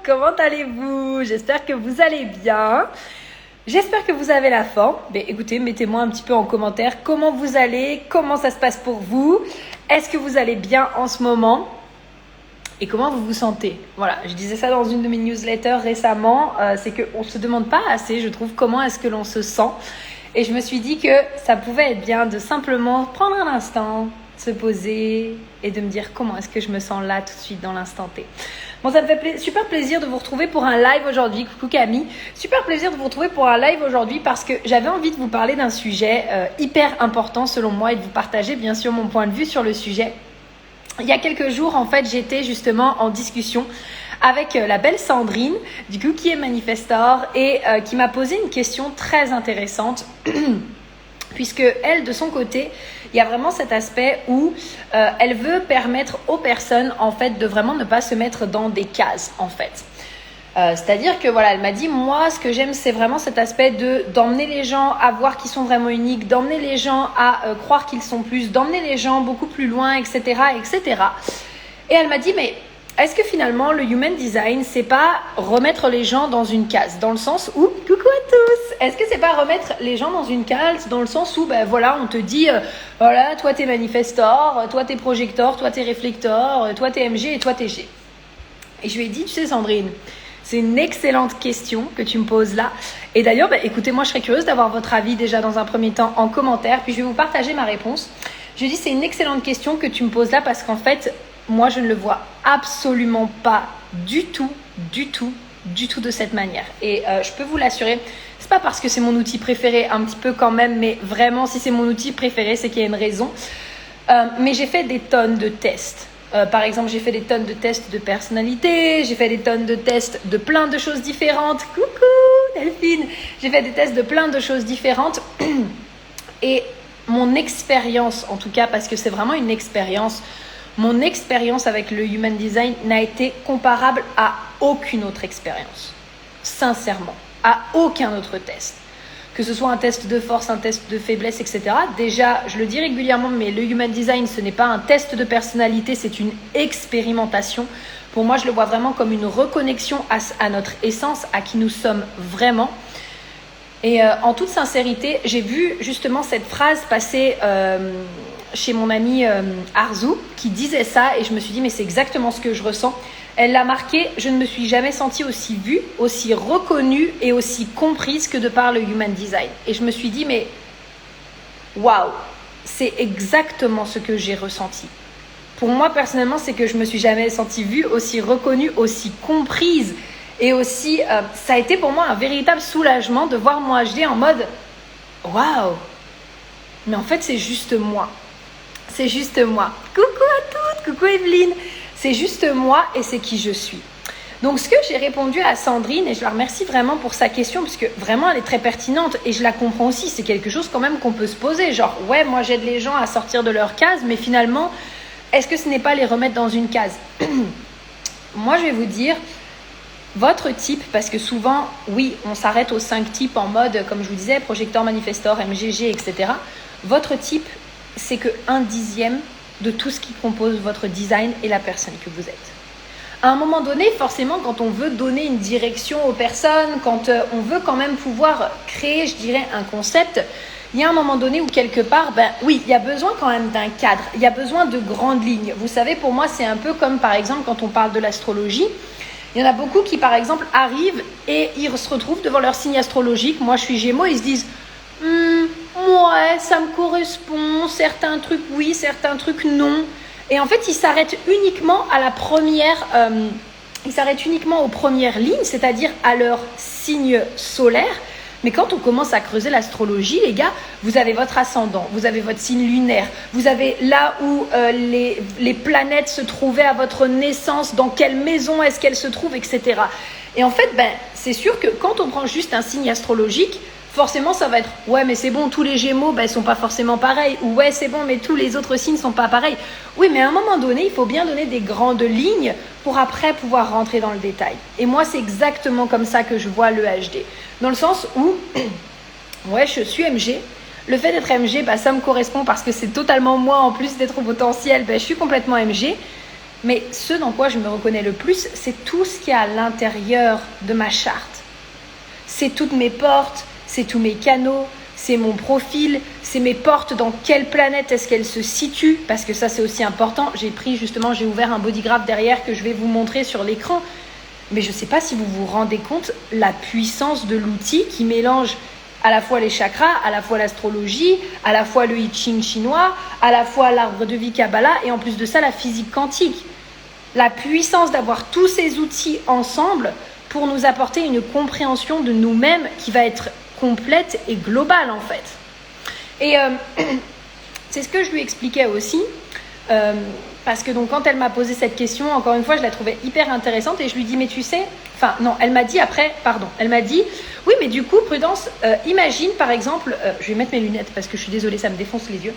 comment allez-vous? J'espère que vous allez bien. J'espère que vous avez la forme. Mais écoutez, mettez-moi un petit peu en commentaire comment vous allez, comment ça se passe pour vous. Est-ce que vous allez bien en ce moment? Et comment vous vous sentez? Voilà, je disais ça dans une de mes newsletters récemment. C'est qu'on ne se demande pas assez, je trouve, comment est-ce que l'on se sent. Et je me suis dit que ça pouvait être bien de simplement prendre un instant, se poser et de me dire comment est-ce que je me sens là tout de suite dans l'instant T. Bon, ça me fait super plaisir de vous retrouver pour un live aujourd'hui. Coucou Camille. Super plaisir de vous retrouver pour un live aujourd'hui parce que j'avais envie de vous parler d'un sujet hyper important selon moi et de vous partager bien sûr mon point de vue sur le sujet. Il y a quelques jours, en fait, j'étais justement en discussion avec la belle Sandrine, du coup, qui est manifestor et qui m'a posé une question très intéressante. Puisque elle, de son côté, il y a vraiment cet aspect où elle veut permettre aux personnes, en fait, de vraiment ne pas se mettre dans des cases, en fait. C'est-à-dire que, voilà, elle m'a dit, moi, ce que j'aime, c'est vraiment cet aspect d'emmener les gens à voir qu'ils sont vraiment uniques, d'emmener les gens à croire qu'ils sont plus, d'emmener les gens beaucoup plus loin, etc., etc. Et elle m'a dit, mais est-ce que finalement, le Human Design, c'est pas remettre les gens dans une case? Dans le sens où, coucou à tous, est-ce que c'est pas remettre les gens dans une case dans le sens où, ben voilà, on te dit, voilà, toi t'es manifestor, toi t'es projector, toi t'es réflector, toi t'es MG et toi t'es G. Et je lui ai dit, tu sais Sandrine, c'est une excellente question que tu me poses là. Et d'ailleurs, ben, écoutez, moi je serais curieuse d'avoir votre avis déjà dans un premier temps en commentaire, puis je vais vous partager ma réponse. Je lui ai dit, c'est une excellente question que tu me poses là parce qu'en fait, moi, je ne le vois absolument pas du tout de cette manière. Et je peux vous l'assurer, c'est pas parce que c'est mon outil préféré, un petit peu quand même, mais vraiment, si c'est mon outil préféré, c'est qu'il y a une raison. Mais j'ai fait des tonnes de tests. Par exemple, j'ai fait des tonnes de tests de personnalité, j'ai fait des tonnes de tests de plein de choses différentes. Coucou Delphine! J'ai fait des tests de plein de choses différentes. Et mon expérience, en tout cas, parce que c'est vraiment une expérience, mon expérience avec le Human Design n'a été comparable à aucune autre expérience. Sincèrement, à aucun autre test. Que ce soit un test de force, un test de faiblesse, etc. Déjà, je le dis régulièrement, mais le Human Design, ce n'est pas un test de personnalité, c'est une expérimentation. Pour moi, je le vois vraiment comme une reconnexion à notre essence, à qui nous sommes vraiment. Et en toute sincérité, j'ai vu justement cette phrase passer chez mon amie Arzu qui disait ça et je me suis dit mais c'est exactement ce que je ressens. Elle l'a marqué, je ne me suis jamais sentie aussi vue, aussi reconnue et aussi comprise que de par le Human Design. Et je me suis dit mais waouh, c'est exactement ce que j'ai ressenti. Pour moi personnellement, c'est que je me suis jamais sentie vue, aussi reconnue, aussi comprise. Et aussi, ça a été pour moi un véritable soulagement de voir mon HD en mode « Waouh !» Mais en fait, c'est juste moi. C'est juste moi. Coucou à toutes, coucou Evelyne. C'est juste moi et c'est qui je suis. Donc, ce que j'ai répondu à Sandrine, et je la remercie vraiment pour sa question, parce que vraiment, elle est très pertinente et je la comprends aussi. C'est quelque chose quand même qu'on peut se poser. Genre, ouais, moi, j'aide les gens à sortir de leur case, mais finalement, est-ce que ce n'est pas les remettre dans une case? Moi, je vais vous dire... Votre type, parce que souvent, oui, on s'arrête aux 5 types en mode, comme je vous disais, projecteur, manifestor, MGG, etc. Votre type, c'est que 1/10 de tout ce qui compose votre design et la personne que vous êtes. À un moment donné, forcément, quand on veut donner une direction aux personnes, quand on veut quand même pouvoir créer, je dirais, un concept, il y a un moment donné où quelque part, ben oui, il y a besoin quand même d'un cadre, il y a besoin de grandes lignes. Vous savez, pour moi, c'est un peu comme, par exemple, quand on parle de l'astrologie. Il y en a beaucoup qui, par exemple, arrivent et ils se retrouvent devant leur signe astrologique. Moi, je suis Gémeaux, ils se disent ouais, ça me correspond, certains trucs oui, certains trucs non. Et en fait, ils s'arrêtent uniquement à la première, ils s'arrêtent uniquement aux premières lignes, c'est-à-dire à leur signe solaire. Mais quand on commence à creuser l'astrologie, les gars, vous avez votre ascendant, vous avez votre signe lunaire, vous avez là où les planètes se trouvaient à votre naissance, dans quelle maison est-ce qu'elles se trouvent, etc. Et en fait, c'est sûr que quand on prend juste un signe astrologique, forcément, ça va être « ouais, mais c'est bon, tous les Gémeaux, ils sont pas forcément pareils » ou « ouais, c'est bon, mais tous les autres signes sont pas pareils ». Oui, mais à un moment donné, il faut bien donner des grandes lignes pour après pouvoir rentrer dans le détail. Et moi, c'est exactement comme ça que je vois le HD. Dans le sens où, ouais, je suis MG. Le fait d'être MG, ça me correspond parce que c'est totalement moi. En plus d'être au potentiel, je suis complètement MG. Mais ce dans quoi je me reconnais le plus, c'est tout ce qui est à l'intérieur de ma charte. C'est toutes mes portes, c'est tous mes canaux, c'est mon profil, c'est mes portes, dans quelle planète est-ce qu'elles se situent, parce que ça c'est aussi important. J'ai ouvert un bodygraph derrière que je vais vous montrer sur l'écran, mais je ne sais pas si vous vous rendez compte la puissance de l'outil qui mélange à la fois les chakras, à la fois l'astrologie, à la fois le I Ching chinois, à la fois l'arbre de vie Kabbalah et en plus de ça la physique quantique. La puissance d'avoir tous ces outils ensemble pour nous apporter une compréhension de nous-mêmes qui va être complète et globale en fait. Et c'est ce que je lui expliquais aussi, parce que donc quand elle m'a posé cette question, encore une fois je la trouvais hyper intéressante et je lui dis mais tu sais, elle m'a dit oui mais du coup Prudence, imagine par exemple, je vais mettre mes lunettes parce que je suis désolée ça me défonce les yeux.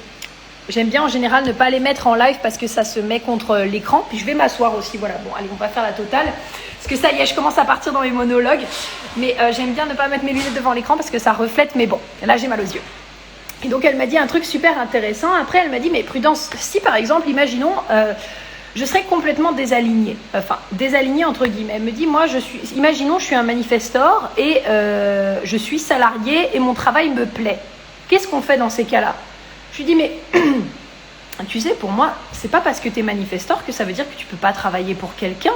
J'aime bien en général ne pas les mettre en live parce que ça se met contre l'écran. Puis je vais m'asseoir aussi, voilà. Bon, allez, on va faire la totale. Parce que ça y est, je commence à partir dans mes monologues. Mais j'aime bien ne pas mettre mes lunettes devant l'écran parce que ça reflète. Mais bon, là, j'ai mal aux yeux. Et donc, elle m'a dit un truc super intéressant. Après, elle m'a dit, mais Prudence, si par exemple, imaginons, je serais complètement désalignée. Enfin, désalignée entre guillemets. Elle me dit, imaginons, je suis un manifestor et je suis salariée et mon travail me plaît. Qu'est-ce qu'on fait dans ces cas-là ? Je lui dis, mais tu sais, pour moi, c'est pas parce que tu es manifestor que ça veut dire que tu peux pas travailler pour quelqu'un.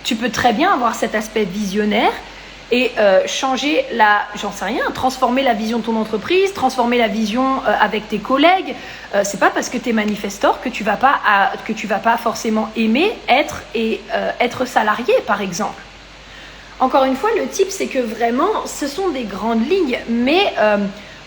Tu peux très bien avoir cet aspect visionnaire et changer transformer la vision de ton entreprise, transformer la vision avec tes collègues. C'est pas parce que tu es manifestor que tu vas pas forcément aimer être salarié, par exemple. Encore une fois, le tip, c'est que vraiment, ce sont des grandes lignes, mais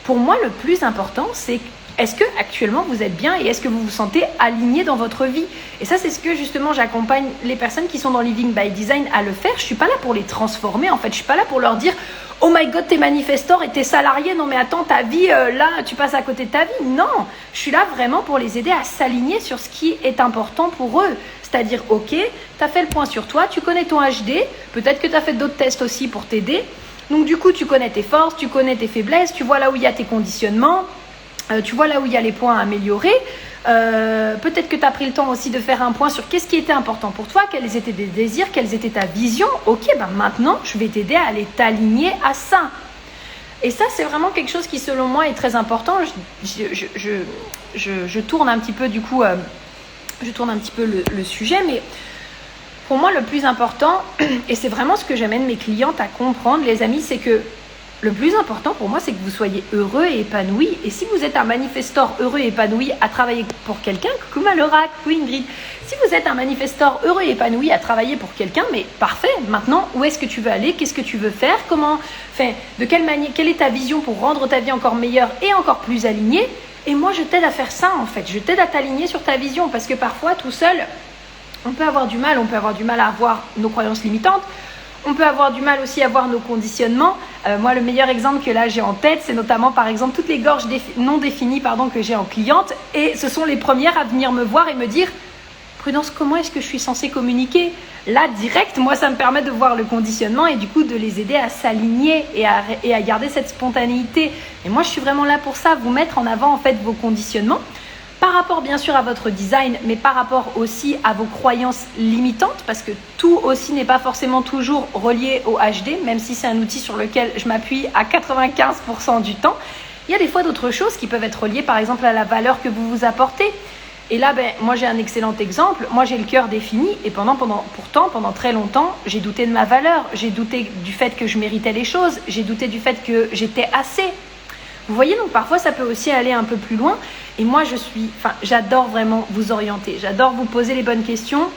pour moi, le plus important, c'est est-ce que actuellement vous êtes bien et est-ce que vous vous sentez aligné dans votre vie? Et ça, c'est ce que justement j'accompagne les personnes qui sont dans Living by Design à le faire. Je suis pas là pour les transformer en fait. Je suis pas là pour leur dire oh my god t'es manifestor et t'es salarié. Non mais attends ta vie là tu passes à côté de ta vie. Non, je suis là vraiment pour les aider à s'aligner sur ce qui est important pour eux. C'est-à-dire ok, t'as fait le point sur toi, tu connais ton HD, peut-être que t'as fait d'autres tests aussi pour t'aider. Donc du coup tu connais tes forces, tu connais tes faiblesses, tu vois là où il y a tes conditionnements. Tu vois là où il y a les points à améliorer. Peut-être que tu as pris le temps aussi de faire un point sur qu'est-ce qui était important pour toi, quels étaient tes désirs, quelles était ta vision. Ok, maintenant, je vais t'aider à aller t'aligner à ça. Et ça, c'est vraiment quelque chose qui, selon moi, est très important. Je tourne un petit peu, du coup, le sujet, mais pour moi, le plus important, et c'est vraiment ce que j'amène mes clientes à comprendre, les amis, c'est que le plus important pour moi, c'est que vous soyez heureux et épanoui. Et si vous êtes un manifestor heureux et épanoui à travailler pour quelqu'un, coucou Malora, coucou Ingrid. Si vous êtes un manifestor heureux et épanoui à travailler pour quelqu'un, mais parfait. Maintenant, où est-ce que tu veux aller? Qu'est-ce que tu veux faire? De quelle manière? Quelle est ta vision pour rendre ta vie encore meilleure et encore plus alignée? Et moi, je t'aide à faire ça en fait. Je t'aide à t'aligner sur ta vision parce que parfois, tout seul, on peut avoir du mal à avoir nos croyances limitantes. On peut avoir du mal aussi à voir nos conditionnements. Moi, le meilleur exemple que là j'ai en tête, c'est notamment par exemple toutes les gorges non définies que j'ai en cliente. Et ce sont les premières à venir me voir et me dire « Prudence, comment est-ce que je suis censée communiquer ?» Là, direct, moi, ça me permet de voir le conditionnement et du coup de les aider à s'aligner et à garder cette spontanéité. Et moi, je suis vraiment là pour ça, vous mettre en avant en fait vos conditionnements. Par rapport bien sûr à votre design, mais par rapport aussi à vos croyances limitantes, parce que tout aussi n'est pas forcément toujours relié au HD, même si c'est un outil sur lequel je m'appuie à 95% du temps. Il y a des fois d'autres choses qui peuvent être reliées par exemple à la valeur que vous vous apportez. Et là, moi j'ai un excellent exemple, moi j'ai le cœur défini et pourtant pendant très longtemps, j'ai douté de ma valeur, j'ai douté du fait que je méritais les choses, j'ai douté du fait que j'étais assez. Vous voyez, donc parfois ça peut aussi aller un peu plus loin. Et moi j'adore vraiment vous orienter, j'adore vous poser les bonnes questions.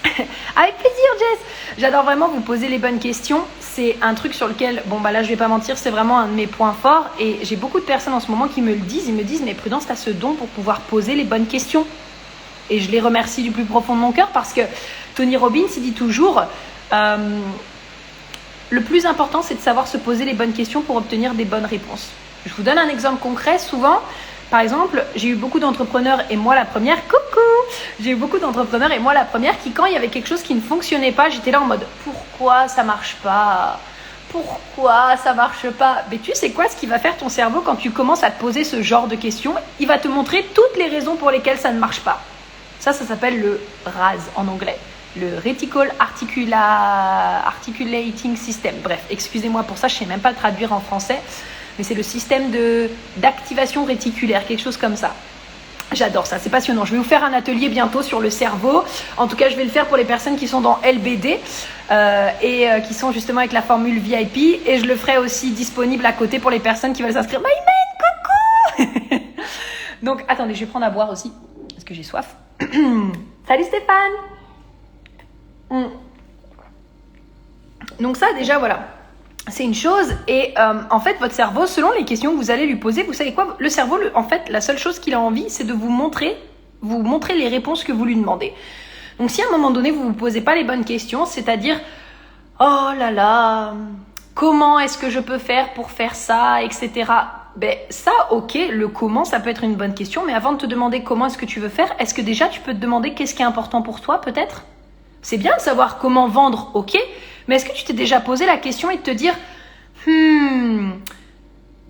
Avec plaisir Jess, j'adore vraiment vous poser les bonnes questions. C'est un truc sur lequel, là je vais pas mentir, c'est vraiment un de mes points forts. Et j'ai beaucoup de personnes en ce moment qui me le disent, ils me disent mais Prudence, t'as ce don pour pouvoir poser les bonnes questions. Et je les remercie du plus profond de mon cœur parce que Tony Robbins il dit toujours le plus important c'est de savoir se poser les bonnes questions pour obtenir des bonnes réponses. Je vous donne un exemple concret. Souvent, par exemple, j'ai eu beaucoup d'entrepreneurs et moi la première, j'ai eu beaucoup d'entrepreneurs et moi la première qui, quand il y avait quelque chose qui ne fonctionnait pas, j'étais là en mode pourquoi ça marche pas? Pourquoi ça marche pas? Mais tu sais quoi, ce qui va faire ton cerveau quand tu commences à te poser ce genre de questions, il va te montrer toutes les raisons pour lesquelles ça ne marche pas. Ça s'appelle le RAS en anglais. Le Reticle Articulating System. Bref, excusez-moi pour ça, je ne sais même pas le traduire en français, mais c'est le système d'activation réticulaire, quelque chose comme ça. J'adore ça, c'est passionnant. Je vais vous faire un atelier bientôt sur le cerveau. En tout cas, je vais le faire pour les personnes qui sont dans LBD et qui sont justement avec la formule VIP. Et je le ferai aussi disponible à côté pour les personnes qui veulent s'inscrire. Maïmen, coucou. Donc, attendez, je vais prendre à boire aussi, parce que j'ai soif. Salut Stéphane. Donc ça, déjà, voilà. C'est une chose et en fait, votre cerveau, selon les questions que vous allez lui poser, vous savez quoi? Le cerveau, en fait, la seule chose qu'il a envie, c'est de vous montrer les réponses que vous lui demandez. Donc si à un moment donné, vous ne vous posez pas les bonnes questions, c'est-à-dire « Oh là là, comment est-ce que je peux faire pour faire ça, etc. » Ben ça, ok, le comment, ça peut être une bonne question, mais avant de te demander comment est-ce que tu veux faire, est-ce que déjà tu peux te demander qu'est-ce qui est important pour toi, peut-être? C'est bien de savoir comment vendre, ok, mais est-ce que tu t'es déjà posé la question et de te dire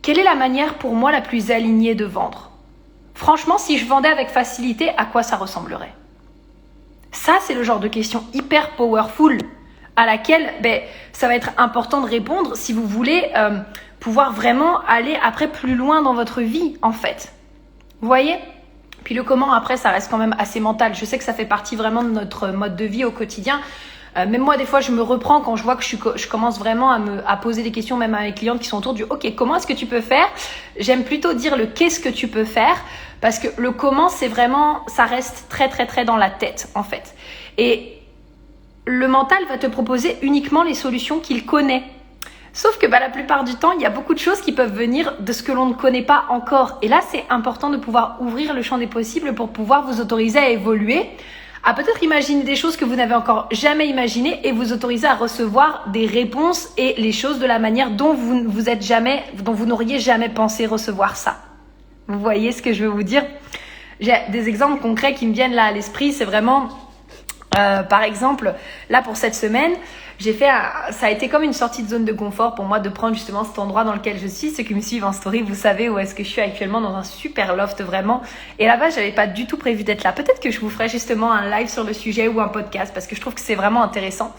quelle est la manière pour moi la plus alignée de vendre? Franchement, si je vendais avec facilité, à quoi ça ressemblerait? Ça, c'est le genre de question hyper powerful à laquelle ça va être important de répondre si vous voulez pouvoir vraiment aller après plus loin dans votre vie, en fait. Vous voyez? Puis le comment, après, ça reste quand même assez mental. Je sais que ça fait partie vraiment de notre mode de vie au quotidien. Même moi, des fois, je me reprends quand je vois que je commence vraiment à poser des questions, même à mes clientes qui sont autour du « Ok, comment est-ce que tu peux faire ?» J'aime plutôt dire le « Qu'est-ce que tu peux faire ?» Parce que le comment, c'est vraiment, ça reste très, très, très dans la tête, en fait. Et le mental va te proposer uniquement les solutions qu'il connaît. Sauf que la plupart du temps, il y a beaucoup de choses qui peuvent venir de ce que l'on ne connaît pas encore. Et là, c'est important de pouvoir ouvrir le champ des possibles pour pouvoir vous autoriser à évoluer, à peut-être imaginer des choses que vous n'avez encore jamais imaginées et vous autoriser à recevoir des réponses et les choses de la manière dont vous n'auriez jamais pensé recevoir ça. Vous voyez ce que je veux vous dire? J'ai des exemples concrets qui me viennent là à l'esprit. C'est vraiment, par exemple, là pour cette semaine, ça a été comme une sortie de zone de confort pour moi de prendre justement cet endroit dans lequel je suis. Ceux qui me suivent en story, vous savez où est-ce que je suis actuellement, dans un super loft vraiment. Et là-bas, j'avais pas du tout prévu d'être là. Peut-être que je vous ferai justement un live sur le sujet ou un podcast parce que je trouve que c'est vraiment intéressant.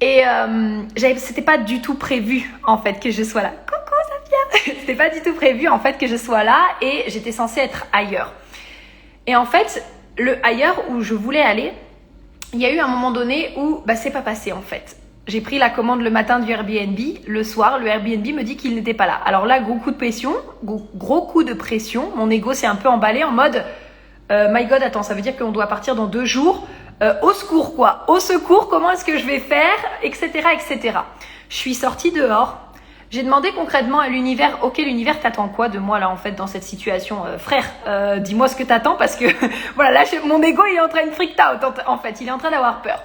Et c'était pas du tout prévu en fait que je sois là. Coucou Safia. C'était pas du tout prévu en fait que je sois là et j'étais censée être ailleurs. Et en fait, le ailleurs où je voulais aller, il y a eu un moment donné où c'est pas passé en fait. J'ai pris la commande le matin du Airbnb, le soir, le Airbnb me dit qu'il n'était pas là. Alors là, gros coup de pression, mon ego s'est un peu emballé en mode my God, attends, ça veut dire qu'on doit partir dans 2 jours. Au secours quoi, au secours, comment est-ce que je vais faire, etc., etc. Je suis sortie dehors. J'ai demandé concrètement à l'univers, ok, l'univers t'attend quoi de moi là en fait dans cette situation, frère, dis-moi ce que t'attends parce que voilà, là mon ego il est en train de freak out en fait, il est en train d'avoir peur.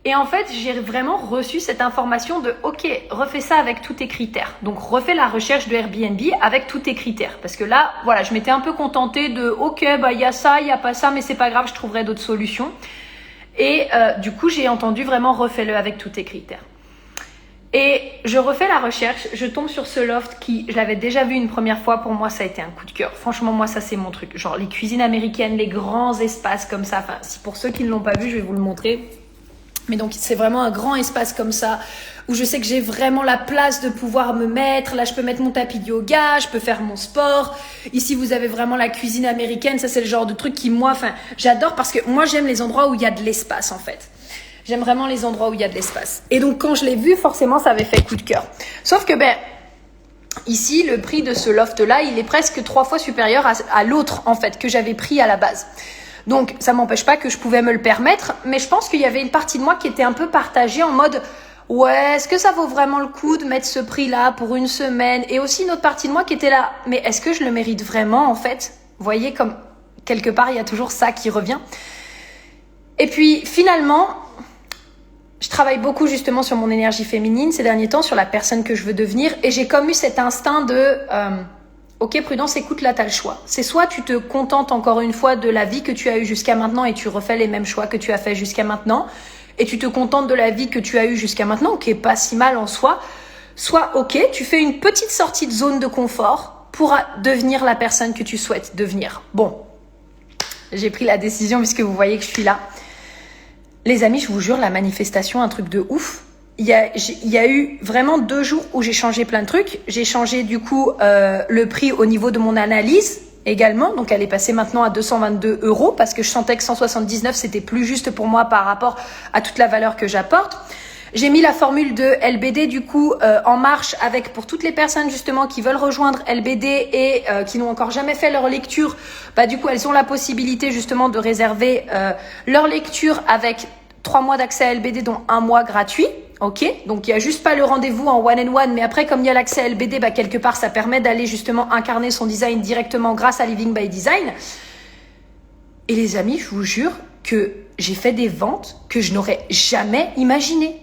Et en fait, j'ai vraiment reçu cette information de ok, refais ça avec tous tes critères. Donc refais la recherche de Airbnb avec tous tes critères. Parce que là, voilà, je m'étais un peu contentée de ok, il y a ça, il y a pas ça, mais c'est pas grave, je trouverai d'autres solutions. Et du coup, j'ai entendu vraiment refais-le avec tous tes critères. Et je refais la recherche, je tombe sur ce loft qui, je l'avais déjà vu une première fois, pour moi ça a été un coup de cœur. Franchement, moi ça c'est mon truc. Genre les cuisines américaines, les grands espaces comme ça. Enfin, si pour ceux qui ne l'ont pas vu, je vais vous le montrer. Mais donc c'est vraiment un grand espace comme ça, où je sais que j'ai vraiment la place de pouvoir me mettre. Là je peux mettre mon tapis de yoga, je peux faire mon sport. Ici vous avez vraiment la cuisine américaine, ça c'est le genre de truc qui moi, j'adore parce que moi j'aime les endroits où il y a de l'espace en fait. J'aime vraiment les endroits où il y a de l'espace. Et donc, quand je l'ai vu, forcément, ça avait fait coup de cœur. Sauf que, ici, le prix de ce loft-là, il est presque 3 fois supérieur à l'autre, en fait, que j'avais pris à la base. Donc, ça m'empêche pas que je pouvais me le permettre, mais je pense qu'il y avait une partie de moi qui était un peu partagée en mode « Ouais, est-ce que ça vaut vraiment le coup de mettre ce prix-là pour une semaine ?» Et aussi une autre partie de moi qui était là « Mais est-ce que je le mérite vraiment, en fait ?» Vous voyez, comme quelque part, il y a toujours ça qui revient. Et puis, finalement, je travaille beaucoup justement sur mon énergie féminine ces derniers temps, sur la personne que je veux devenir. Et j'ai comme eu cet instinct de ok Prudence, écoute, là t'as le choix. C'est soit tu te contentes encore une fois de la vie que tu as eue jusqu'à maintenant et tu refais les mêmes choix que tu as fait jusqu'à maintenant. Et tu te contentes de la vie que tu as eue jusqu'à maintenant, qui est pas si mal en soi. Soit ok, tu fais une petite sortie de zone de confort pour devenir la personne que tu souhaites devenir. Bon, j'ai pris la décision puisque vous voyez que je suis là. Les amis, je vous jure, la manifestation, un truc de ouf. Il y a eu vraiment 2 jours où j'ai changé plein de trucs. J'ai changé du coup le prix au niveau de mon analyse également. Donc elle est passée maintenant à 222 € parce que je sentais que 179 c'était plus juste pour moi par rapport à toute la valeur que j'apporte. J'ai mis la formule de LBD du coup en marche avec pour toutes les personnes justement qui veulent rejoindre LBD et qui n'ont encore jamais fait leur lecture. Bah du coup elles ont la possibilité justement de réserver leur lecture avec 3 mois d'accès à LBD dont 1 mois gratuit. Ok, donc il n'y a juste pas le rendez-vous en one-on-one, mais après comme il y a l'accès à LBD, bah, quelque part ça permet d'aller justement incarner son design directement grâce à Living by Design. Et les amis, je vous jure que j'ai fait des ventes que je n'aurais jamais imaginées.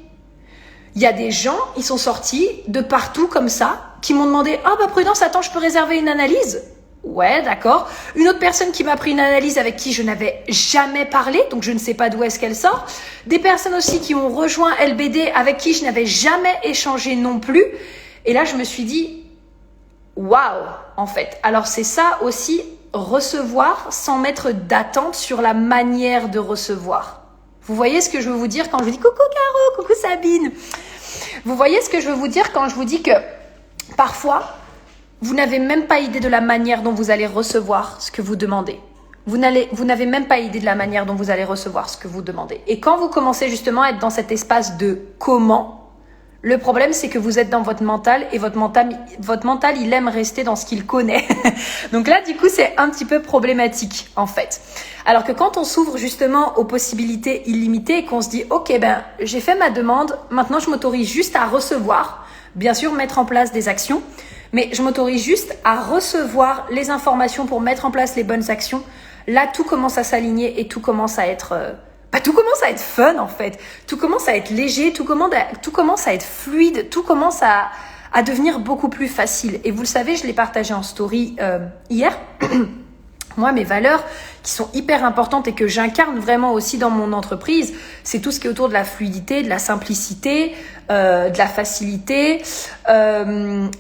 Il y a des gens, ils sont sortis de partout comme ça, qui m'ont demandé « Ah bah Prudence, attends, je peux réserver une analyse ?» Ouais, d'accord. Une autre personne qui m'a pris une analyse avec qui je n'avais jamais parlé, donc je ne sais pas d'où est-ce qu'elle sort. Des personnes aussi qui ont rejoint LBD avec qui je n'avais jamais échangé non plus. Et là, je me suis dit, waouh, en fait. Alors c'est ça aussi, recevoir sans mettre d'attente sur la manière de recevoir. Vous voyez ce que je veux vous dire quand je vous dis coucou Caro, coucou Sabine. Vous voyez ce que je veux vous dire quand je vous dis que parfois, vous n'avez même pas idée de la manière dont vous allez recevoir ce que vous demandez. Vous n'avez même pas idée de la manière dont vous allez recevoir ce que vous demandez. Et quand vous commencez justement à être dans cet espace de comment, le problème c'est que vous êtes dans votre mental et votre mental il aime rester dans ce qu'il connaît. Donc là du coup c'est un petit peu problématique en fait. Alors que quand on s'ouvre justement aux possibilités illimitées et qu'on se dit ok ben j'ai fait ma demande, maintenant je m'autorise juste à recevoir, bien sûr mettre en place des actions, mais je m'autorise juste à recevoir les informations pour mettre en place les bonnes actions. Là, tout commence à s'aligner et tout commence à être fun en fait. Tout commence à être léger, tout commence à être fluide, tout commence à devenir beaucoup plus facile. Et vous le savez, je l'ai partagé en story hier. Moi, mes valeurs qui sont hyper importantes et que j'incarne vraiment aussi dans mon entreprise, c'est tout ce qui est autour de la fluidité, de la simplicité, de la facilité,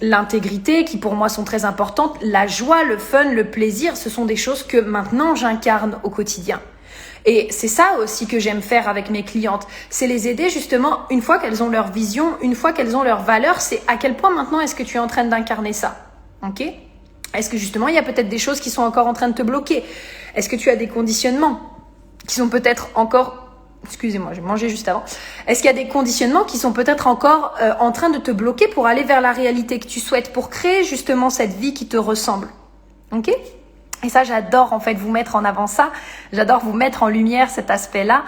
l'intégrité qui pour moi sont très importantes, la joie, le fun, le plaisir, ce sont des choses que maintenant j'incarne au quotidien. Et c'est ça aussi que j'aime faire avec mes clientes, c'est les aider justement une fois qu'elles ont leur vision, une fois qu'elles ont leurs valeurs, c'est à quel point maintenant est-ce que tu es en train d'incarner ça, ok ? Est-ce que justement, il y a peut-être des choses qui sont encore en train de te bloquer? Est-ce que tu as des conditionnements qui sont peut-être encore... Excusez-moi, j'ai mangé juste avant. Est-ce qu'il y a des conditionnements qui sont peut-être encore en train de te bloquer pour aller vers la réalité que tu souhaites, pour créer justement cette vie qui te ressemble? Ok? Et ça, j'adore en fait vous mettre en avant ça. J'adore vous mettre en lumière cet aspect-là.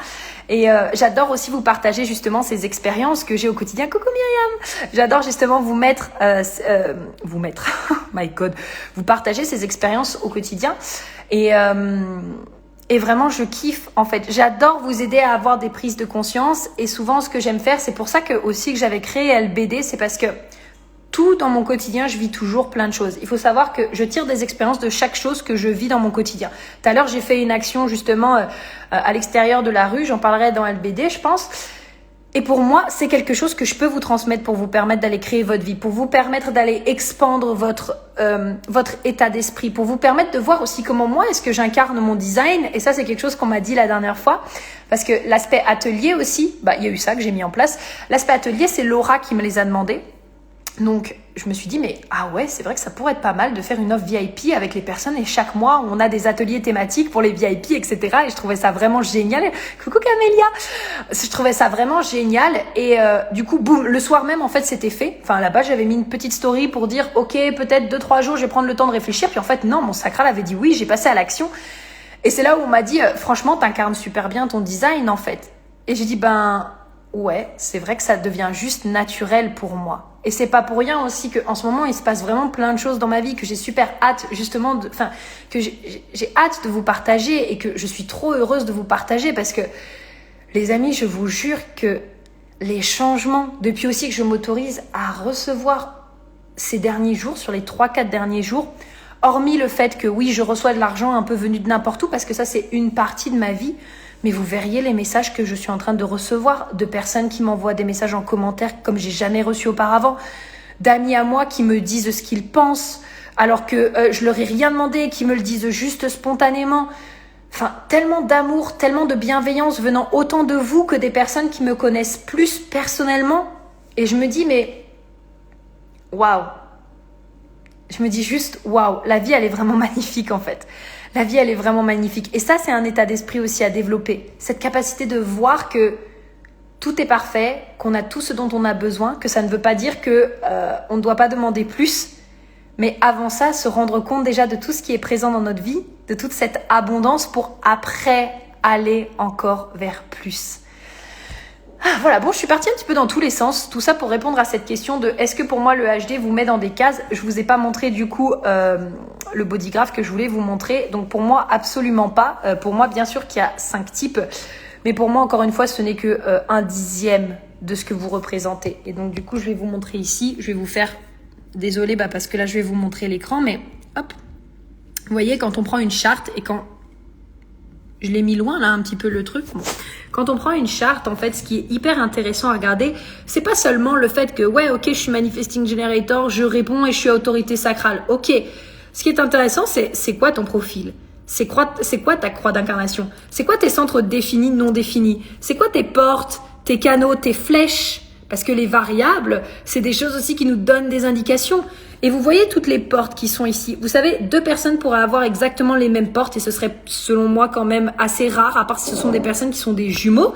Et j'adore aussi vous partager justement ces expériences que j'ai au quotidien. Coucou Myriam. J'adore justement vous mettre, my God, vous partager ces expériences au quotidien. Et vraiment, je kiffe en fait. J'adore vous aider à avoir des prises de conscience. Et souvent, ce que j'aime faire, c'est pour ça que aussi que j'avais créé LBD, c'est parce que tout dans mon quotidien, je vis toujours plein de choses. Il faut savoir que je tire des expériences de chaque chose que je vis dans mon quotidien. Tout à l'heure, j'ai fait une action justement à l'extérieur de la rue. J'en parlerai dans LBD, je pense. Et pour moi, c'est quelque chose que je peux vous transmettre pour vous permettre d'aller créer votre vie, pour vous permettre d'aller expandre votre état d'esprit, pour vous permettre de voir aussi comment moi, est-ce que j'incarne mon design. Et ça, c'est quelque chose qu'on m'a dit la dernière fois. Parce que l'aspect atelier aussi, il y a eu ça que j'ai mis en place. L'aspect atelier, c'est Laura qui me les a demandé. Donc, je me suis dit, mais ah ouais, c'est vrai que ça pourrait être pas mal de faire une offre VIP avec les personnes et chaque mois, on a des ateliers thématiques pour les VIP, etc. Et je trouvais ça vraiment génial. Coucou Camélia! Je trouvais ça vraiment génial. Et du coup, boum, le soir même, en fait, c'était fait. Enfin, là-bas, j'avais mis une petite story pour dire, ok, peut-être 2-3 jours, je vais prendre le temps de réfléchir. Puis en fait, non, mon sacral avait dit oui, j'ai passé à l'action. Et c'est là où on m'a dit, franchement, t'incarnes super bien ton design, en fait. Et j'ai dit, ouais, c'est vrai que ça devient juste naturel pour moi. Et c'est pas pour rien aussi qu'en ce moment, il se passe vraiment plein de choses dans ma vie que j'ai super hâte justement, que j'ai hâte de vous partager et que je suis trop heureuse de vous partager parce que, les amis, je vous jure que les changements, depuis aussi que je m'autorise à recevoir ces derniers jours, sur les 3-4 derniers jours, hormis le fait que oui, je reçois de l'argent un peu venu de n'importe où parce que ça, c'est une partie de ma vie. Mais vous verriez les messages que je suis en train de recevoir de personnes qui m'envoient des messages en commentaire comme j'ai jamais reçu auparavant, d'amis à moi qui me disent ce qu'ils pensent alors que je leur ai rien demandé, qui me le disent juste spontanément. tellement d'amour, tellement de bienveillance venant autant de vous que des personnes qui me connaissent plus personnellement. Et je me dis, mais waouh. Je me dis juste, waouh, la vie, elle est vraiment magnifique en fait. La vie, elle est vraiment magnifique. Et ça, c'est un état d'esprit aussi à développer. Cette capacité de voir que tout est parfait, qu'on a tout ce dont on a besoin, que ça ne veut pas dire qu'on ne doit pas demander plus. Mais avant ça, se rendre compte déjà de tout ce qui est présent dans notre vie, de toute cette abondance pour après aller encore vers plus. Voilà, bon, je suis partie un petit peu dans tous les sens. Tout ça pour répondre à cette question de est-ce que pour moi le HD vous met dans des cases? Je vous ai pas montré du coup le bodygraph que je voulais vous montrer. Donc pour moi, absolument pas. Pour moi, bien sûr qu'il y a 5 types. Mais pour moi, encore une fois, ce n'est que 1/10 de ce que vous représentez. Et donc du coup, je vais vous montrer ici. Je vais vous faire... Désolée, parce que là, je vais vous montrer l'écran. Mais hop, vous voyez, quand on prend une charte et quand... Je l'ai mis loin là un petit peu le truc. Bon. Quand on prend une charte, en fait, ce qui est hyper intéressant à regarder, c'est pas seulement le fait que ouais, ok, je suis manifesting generator, je réponds et je suis autorité sacrale. Ok. Ce qui est intéressant, c'est quoi ton profil? C'est quoi ta croix d'incarnation? C'est quoi tes centres définis, non définis? C'est quoi tes portes, tes canaux, tes flèches? Parce que les variables, c'est des choses aussi qui nous donnent des indications. Et vous voyez toutes les portes qui sont ici. Vous savez, 2 personnes pourraient avoir exactement les mêmes portes et ce serait, selon moi, quand même assez rare, à part si ce sont des personnes qui sont des jumeaux.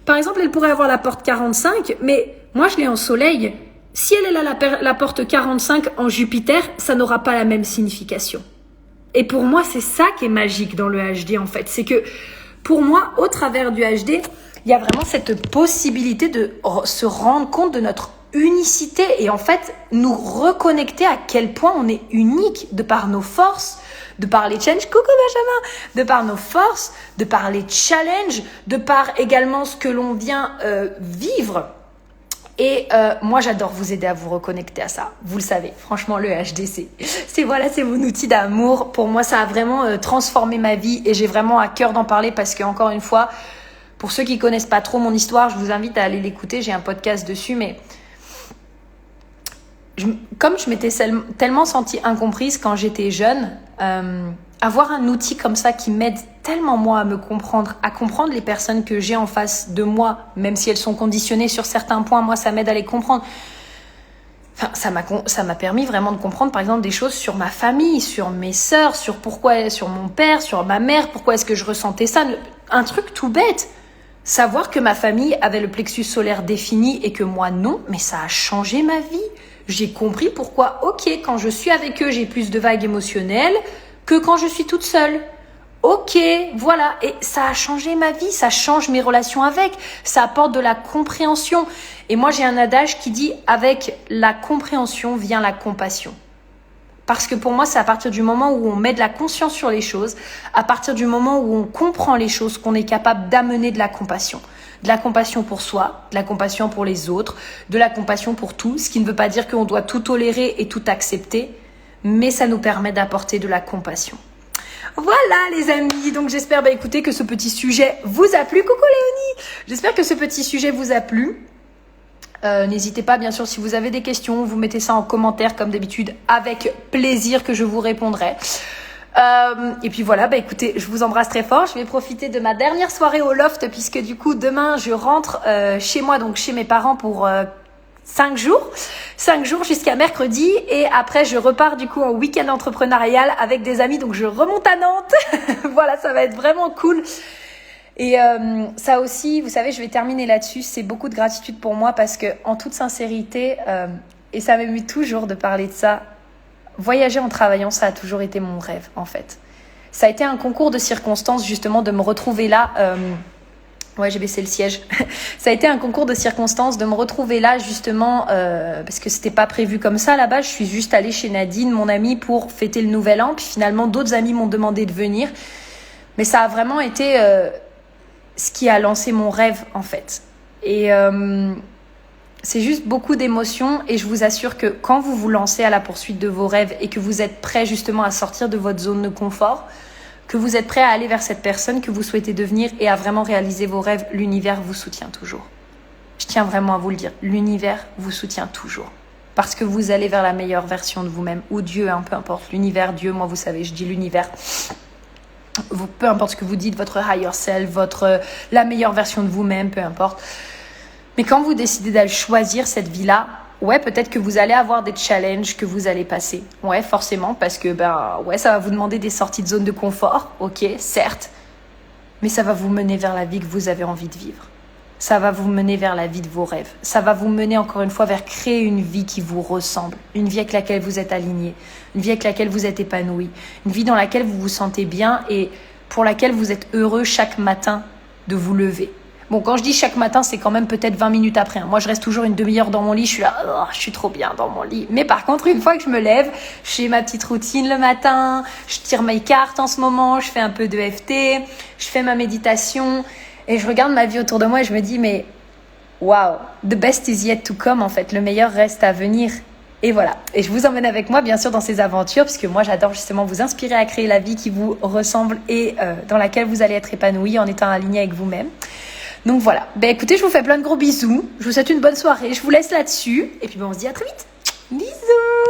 Par exemple, elle pourrait avoir la porte 45, mais moi, je l'ai en soleil. Si elle a la porte 45 en Jupiter, ça n'aura pas la même signification. Et pour moi, c'est ça qui est magique dans le HD, en fait. C'est que, pour moi, au travers du HD, il y a vraiment cette possibilité de se rendre compte de notre unicité et en fait nous reconnecter à quel point on est unique de par nos forces, de par les challenges, coucou Benjamin, de par nos forces, de par les challenges, de par également ce que l'on vient vivre. Et moi j'adore vous aider à vous reconnecter à ça. Vous le savez, franchement le HD c'est mon outil d'amour. Pour moi ça a vraiment transformé ma vie et j'ai vraiment à cœur d'en parler parce que encore une fois, pour ceux qui connaissent pas trop mon histoire, je vous invite à aller l'écouter, j'ai un podcast dessus, mais comme je m'étais tellement sentie incomprise quand j'étais jeune, avoir un outil comme ça qui m'aide tellement moi à me comprendre, à comprendre les personnes que j'ai en face de moi, même si elles sont conditionnées sur certains points, moi ça m'aide à les comprendre. Enfin, ça m'a permis vraiment de comprendre par exemple des choses sur ma famille, sur mes sœurs, sur mon père, sur ma mère, pourquoi est-ce que je ressentais ça. Un truc tout bête. Savoir que ma famille avait le plexus solaire défini et que moi non, mais ça a changé ma vie. J'ai compris pourquoi, ok, quand je suis avec eux, j'ai plus de vagues émotionnelles que quand je suis toute seule. Ok, voilà. Et ça a changé ma vie, ça change mes relations avec, ça apporte de la compréhension. Et moi, j'ai un adage qui dit, avec la compréhension vient la compassion. Parce que pour moi, c'est à partir du moment où on met de la conscience sur les choses, à partir du moment où on comprend les choses, qu'on est capable d'amener de la compassion. De la compassion pour soi, de la compassion pour les autres, de la compassion pour tout, ce qui ne veut pas dire qu'on doit tout tolérer et tout accepter, mais ça nous permet d'apporter de la compassion. Voilà les amis, donc j'espère écoutez, que ce petit sujet vous a plu. Coucou Léonie, j'espère que ce petit sujet vous a plu. N'hésitez pas, bien sûr, si vous avez des questions, vous mettez ça en commentaire comme d'habitude, avec plaisir que je vous répondrai. Et puis voilà, écoutez, je vous embrasse très fort. Je vais profiter de ma dernière soirée au loft puisque du coup demain je rentre chez moi, donc chez mes parents pour 5 jours jusqu'à mercredi et après je repars du coup en week-end entrepreneurial avec des amis, donc je remonte à Nantes. Voilà, ça va être vraiment cool. Et ça aussi, vous savez, je vais terminer là-dessus. C'est beaucoup de gratitude pour moi parce que, en toute sincérité, et ça m'émue toujours de parler de ça, voyager en travaillant, ça a toujours été mon rêve, en fait. Ça a été un concours de circonstances, justement, de me retrouver là. Ouais, j'ai baissé le siège. Ça a été un concours de circonstances de me retrouver là, justement, parce que c'était pas prévu comme ça là-bas. Je suis juste allée chez Nadine, mon amie, pour fêter le Nouvel An. Puis finalement, d'autres amis m'ont demandé de venir. Mais ça a vraiment été ce qui a lancé mon rêve, en fait. Et c'est juste beaucoup d'émotions. Et je vous assure que quand vous vous lancez à la poursuite de vos rêves et que vous êtes prêt justement à sortir de votre zone de confort, que vous êtes prêt à aller vers cette personne que vous souhaitez devenir et à vraiment réaliser vos rêves, l'univers vous soutient toujours. Je tiens vraiment à vous le dire, l'univers vous soutient toujours. Parce que vous allez vers la meilleure version de vous-même, ou Dieu, peu importe, l'univers, Dieu, moi vous savez, je dis l'univers. peu importe ce que vous dites, votre higher self, la meilleure version de vous-même, peu importe. Mais quand vous décidez d'aller choisir cette vie-là, ouais, peut-être que vous allez avoir des challenges que vous allez passer. Ouais, forcément, parce que ça va vous demander des sorties de zone de confort, ok, certes, mais ça va vous mener vers la vie que vous avez envie de vivre. Ça va vous mener vers la vie de vos rêves. Ça va vous mener encore une fois vers créer une vie qui vous ressemble. Une vie avec laquelle vous êtes aligné. Une vie avec laquelle vous êtes épanoui. Une vie dans laquelle vous vous sentez bien et pour laquelle vous êtes heureux chaque matin de vous lever. Bon, quand je dis chaque matin, c'est quand même peut-être 20 minutes après. Moi, je reste toujours une demi-heure dans mon lit. Je suis là, oh, je suis trop bien dans mon lit. Mais par contre, une fois que je me lève, je fais ma petite routine le matin. Je tire mes cartes en ce moment. Je fais un peu de EFT. Je fais ma méditation. Et je regarde ma vie autour de moi et je me dis, mais wow, the best is yet to come en fait. Le meilleur reste à venir. Et voilà. Et je vous emmène avec moi, bien sûr, dans ces aventures, puisque moi, j'adore justement vous inspirer à créer la vie qui vous ressemble et dans laquelle vous allez être épanoui en étant aligné avec vous-même. Donc voilà. Écoutez, je vous fais plein de gros bisous. Je vous souhaite une bonne soirée. Je vous laisse là-dessus. Et puis on se dit à très vite. Bisous!